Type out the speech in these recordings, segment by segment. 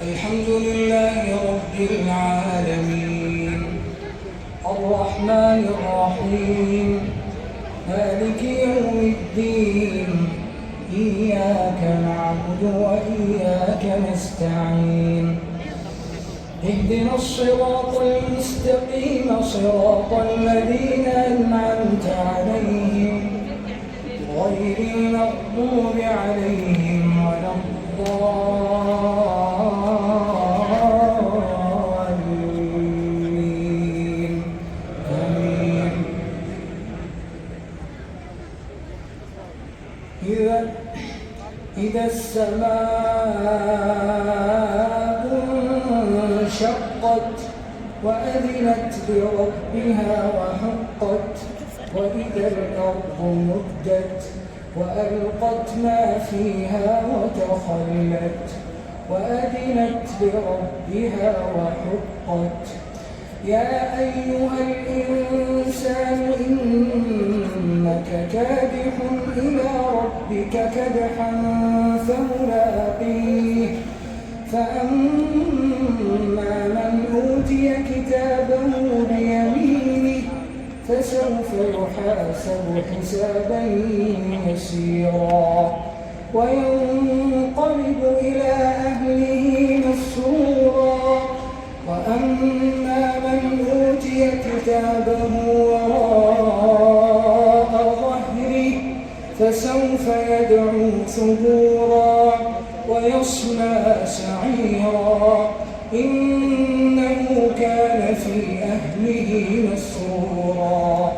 الحمد لله رب العالمين الرحمن الرحيم مالك يوم الدين إياك نعبد وإياك نستعين اهدنا الصراط المستقيم صراط الذين أنعمت عليهم غير المغضوب عليهم ولا الضالين آمين. إذا السماء انشقت وأذنت لربها وحقت وإذا الأرض مدت وألقت ما فيها وتخلت وأذنت لربها وحقت يا أيها الإنسان إنك كادح إلى ربك كدحا فملاقيه فأما من أوتي كتابه بيمينه فسوف يحاسب حسابا يسيرا وينقلب إلى أهله مسرورا وأما من أوتي كتابه وراء ظهره فسوف يدعو ثبورا ويصلى سعيرا إنه كان في أهله مسرورا.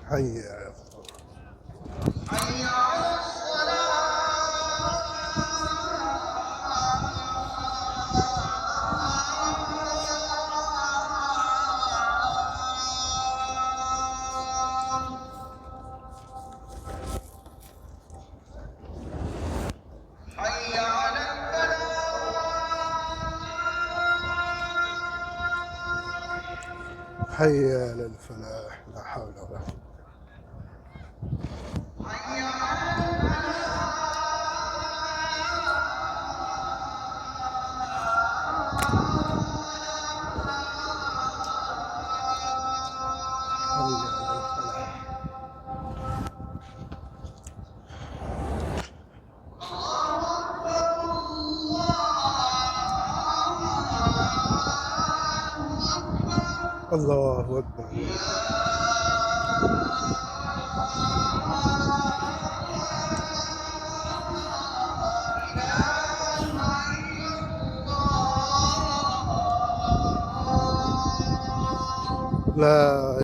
حي على حي على الفلاح لا حول ولا قوة. الله أكبر. لا